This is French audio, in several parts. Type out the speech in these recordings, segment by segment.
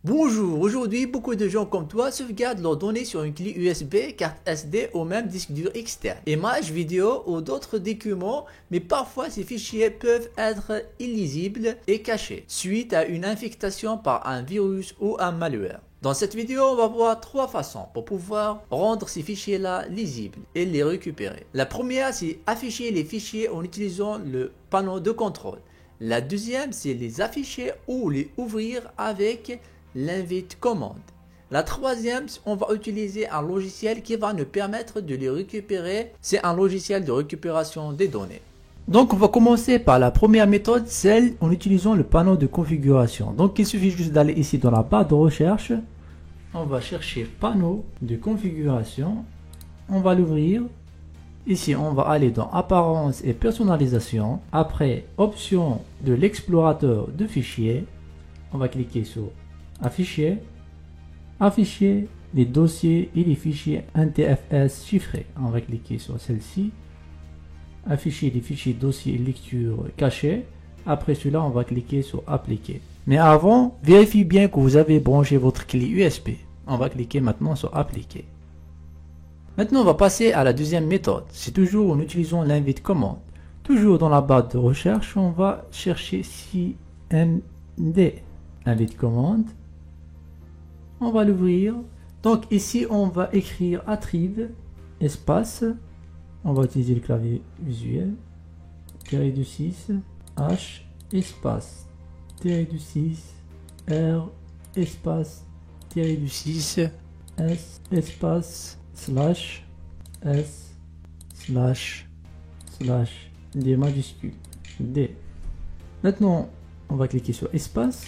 Bonjour, aujourd'hui beaucoup de gens comme toi sauvegardent leurs données sur une clé USB, carte SD ou même disque dur externe, images, vidéos ou d'autres documents, mais parfois ces fichiers peuvent être illisibles et cachés, suite à une infectation par un virus ou un malware. Dans cette vidéo, on va voir trois façons pour pouvoir rendre ces fichiers-là lisibles et les récupérer. La première, c'est afficher les fichiers en utilisant le panneau de contrôle. La deuxième, c'est les afficher ou les ouvrir avec l'invite commande. La troisième, on va utiliser un logiciel qui va nous permettre de les récupérer. C'est un logiciel de récupération des données. Donc on va commencer par la première méthode, celle en utilisant le panneau de configuration. Donc il suffit juste d'aller ici dans la barre de recherche. On va chercher panneau de configuration. On va l'ouvrir. Ici on va aller dans apparence et personnalisation. Après option de l'explorateur de fichiers. On va cliquer sur afficher. Afficher les dossiers et les fichiers NTFS chiffrés. On va cliquer sur celle-ci. Afficher les fichiers dossiers et lecture cachés. Après cela, on va cliquer sur appliquer. Mais avant, vérifiez bien que vous avez branché votre clé USB. On va cliquer maintenant sur appliquer. Maintenant, on va passer à la deuxième méthode. C'est toujours en utilisant l'invite commande. Toujours dans la barre de recherche, on va chercher CMD. Invite commande. On va l'ouvrir. Donc ici, on va écrire attrive espace. On va utiliser le clavier visuel. Tiré du 6. H espace. Tiré du 6. R espace. Tiré du 6. S espace. Slash. S. Slash. Slash. D majuscule. D. Maintenant, on va cliquer sur espace.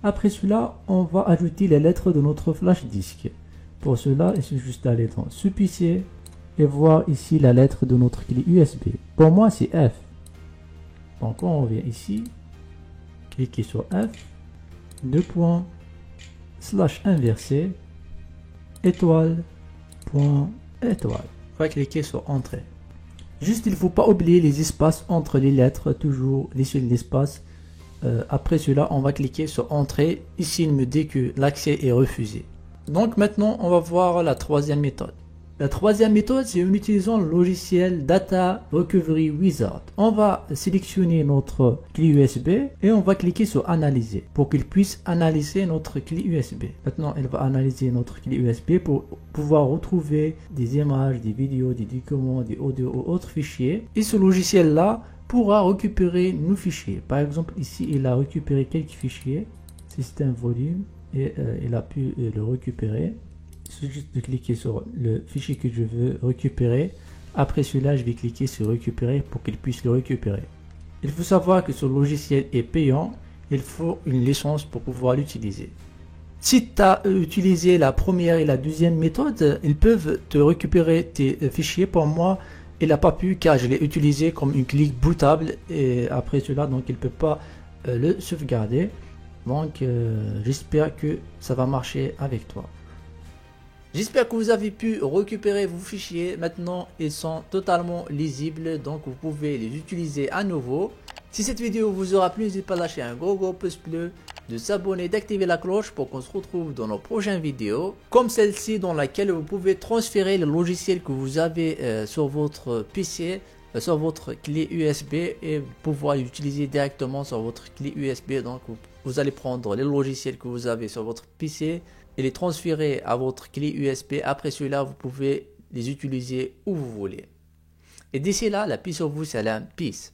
Après cela, on va ajouter les lettres de notre flash disk. Pour cela, il suffit juste d'aller dans ce PC et voir ici la lettre de notre clé USB. Pour moi, c'est F. Donc, on revient ici, cliquez sur F, deux points, slash inversé, étoile, point, étoile. On va cliquer sur Entrée. Juste, il ne faut pas oublier les espaces entre les lettres, toujours laisser l'espace. Après cela, on va cliquer sur Entrée. Ici, il me dit que l'accès est refusé. Donc maintenant, on va voir la troisième méthode. La troisième méthode, c'est en utilisant le logiciel Data Recovery Wizard. On va sélectionner notre clé USB et on va cliquer sur Analyser pour qu'il puisse analyser notre clé USB. Maintenant, elle va analyser notre clé USB pour pouvoir retrouver des images, des vidéos, des documents, des audios ou autres fichiers. Et ce logiciel-là pourra récupérer nos fichiers. Par exemple, ici, il a récupéré quelques fichiers. Système volume et il a pu le récupérer. Il suffit juste de cliquer sur le fichier que je veux récupérer. Après cela, je vais cliquer sur récupérer pour qu'il puisse le récupérer. Il faut savoir que ce logiciel est payant. Il faut une licence pour pouvoir l'utiliser. Si tu as utilisé la première et la deuxième méthode, ils peuvent te récupérer tes fichiers. Pour moi, il n'a pas pu car je l'ai utilisé comme une clé bootable et après cela, donc il ne peut pas le sauvegarder. Donc, j'espère que ça va marcher avec toi. J'espère que vous avez pu récupérer vos fichiers. Maintenant, ils sont totalement lisibles, donc vous pouvez les utiliser à nouveau. Si cette vidéo vous aura plu, n'hésitez pas à lâcher un gros pouce bleu, de s'abonner, d'activer la cloche pour qu'on se retrouve dans nos prochaines vidéos, comme celle-ci dans laquelle vous pouvez transférer le logiciel que vous avez sur votre PC, sur votre clé USB et pouvoir l'utiliser directement sur votre clé USB. Donc vous allez prendre les logiciels que vous avez sur votre PC et les transférer à votre clé USB. Après cela, vous pouvez les utiliser où vous voulez. Et d'ici là, la paix sur vous, salam, peace.